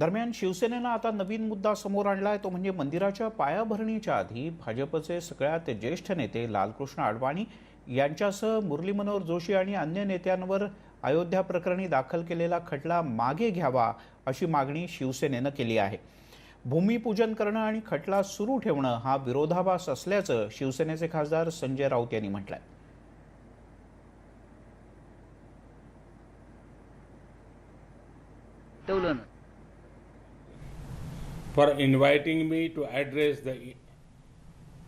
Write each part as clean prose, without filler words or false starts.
दरम्यान शिवसेनेनं आता नवीन मुद्दा समोर आणलाय, तो म्हणजे मंदिराच्या पायाभरणीच्या आधी भाजपचे सगळ्यात ज्येष्ठ नेते लालकृष्ण अडवाणी यांच्यासह मुरली मनोहर जोशी आणि अन्य नेत्यांवर अयोध्या प्रकरणी दाखल केलेला खटला मागे घ्यावा अशी मागणी शिवसेनेनं केली आहे. भूमिपूजन करणं आणि खटला सुरू ठेवणं हा विरोधाभास असल्याचं शिवसेनेचे खासदार संजय राऊत यांनी म्हटलंय. for inviting me to address the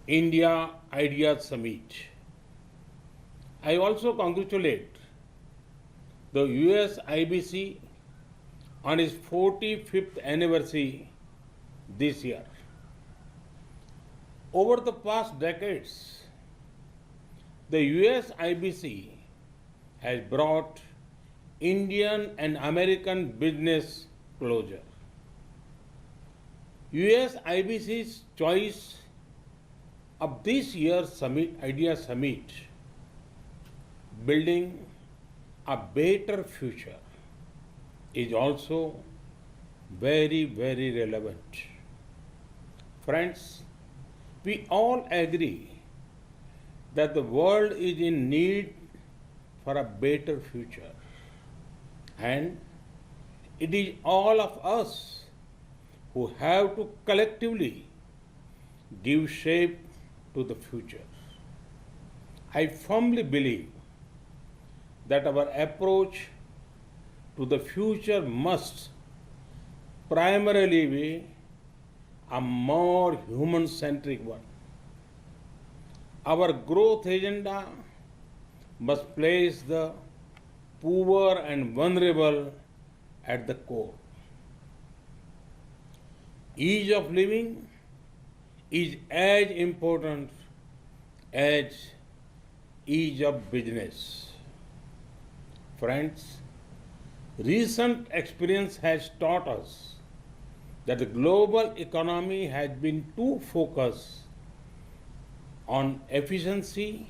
India Ideas Summit. I also congratulate the US IBC on its 45th anniversary this year. Over the past decades, the US IBC has brought Indian and American business closer. US IBC's choice of this year's summit, Idea Summit, building a better future, is also very, very relevant. Friends, we all agree that the world is in need for a better future, and it is all of us who have to collectively give shape to the future. I firmly believe that our approach to the future must primarily be a more human-centric one. Our growth agenda must place the poor and vulnerable at the core. Ease of living is as important as ease of business. Friends, recent experience has taught us that the global economy has been too focused on efficiency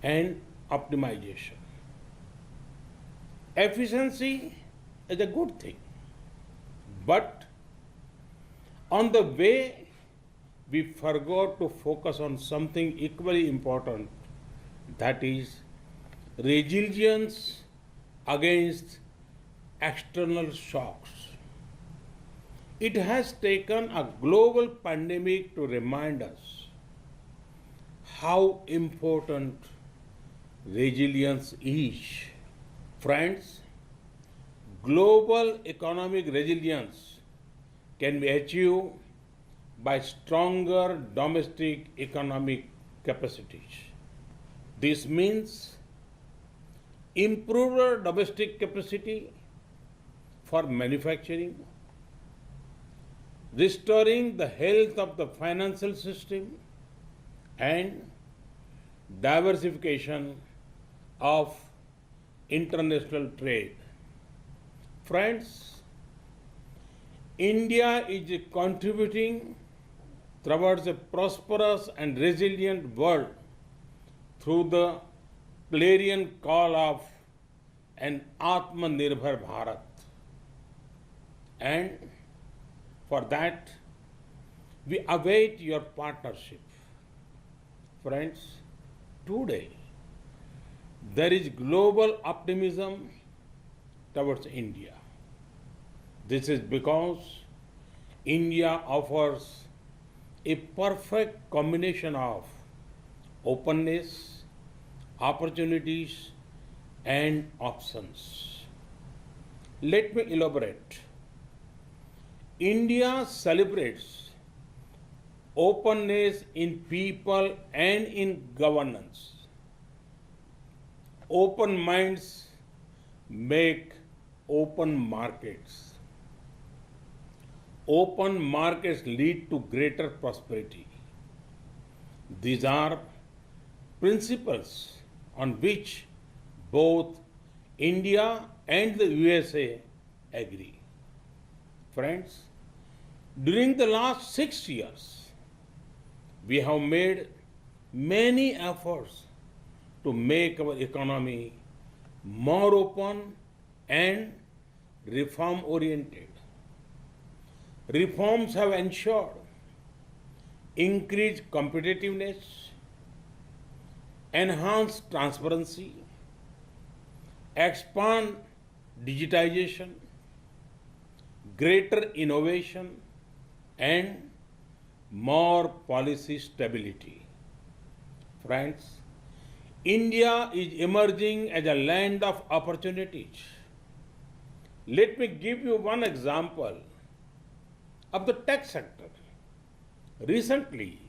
and optimization. Efficiency is a good thing, but on the way, we forgot to focus on something equally important, that is resilience against external shocks. It has taken a global pandemic to remind us how important resilience is. Friends, global economic resilience can be achieved by stronger domestic economic capacities. This means improved domestic capacity for manufacturing, restoring the health of the financial system, and diversification of international trade. Friends, India is contributing towards a prosperous and resilient world through the clarion call of an Atmanirbhar Bharat. And for that, we await your partnership. Friends, today there is global optimism towards India. This is because India offers a perfect combination of openness, opportunities, and options. Let me elaborate. India celebrates openness in people and in governance. Open minds make open markets. Open markets lead to greater prosperity. These are principles on which both India and the USA agree. Friends, during the last 6 years, we have made many efforts to make our economy more open and reform oriented. reforms have ensured increased competitiveness, enhanced transparency, expand digitization, greater innovation, and more policy stability. Friends, India is emerging as a land of opportunities. Let me give you one example of the tech sector. Recently,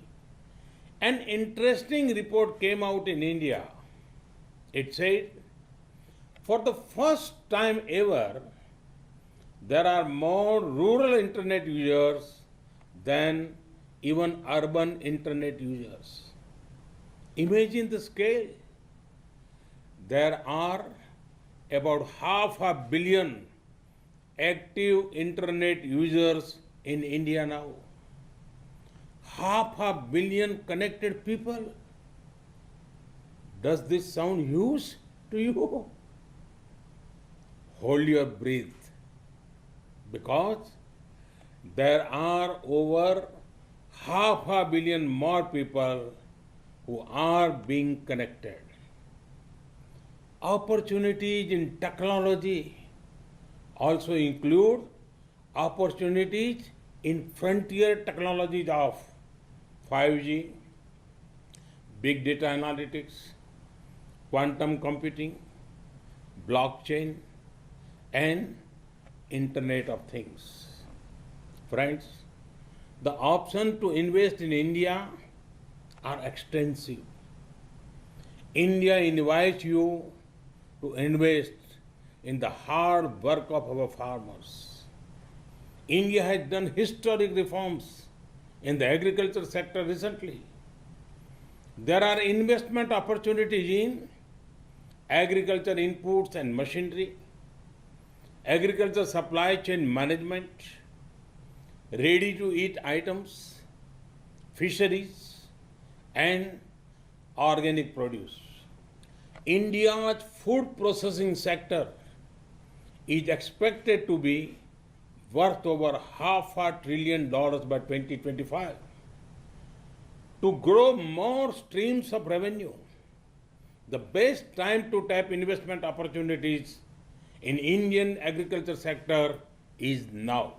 an interesting report came out in India. It said, for the first time ever, there are more rural internet users than even urban internet users. Imagine the scale. There are about 500 million active internet users in India now. 500 million connected people. Does this sound huge to you? Hold your breath, because there are over 500 million more people who are being connected. Opportunities in technology also include opportunities in frontier technologies of 5G, big data analytics, quantum computing, blockchain, and Internet of Things. Friends, the options to invest in India are extensive. India invites you to invest in the hard work of our farmers. India has done historic reforms in the agriculture sector recently. There are investment opportunities in agriculture inputs and machinery, agriculture supply chain management, ready-to-eat items, fisheries, and organic produce. India's food processing sector is expected to be worth over $500 billion by 2025. To grow more streams of revenue, the best time to tap investment opportunities in Indian agriculture sector is now.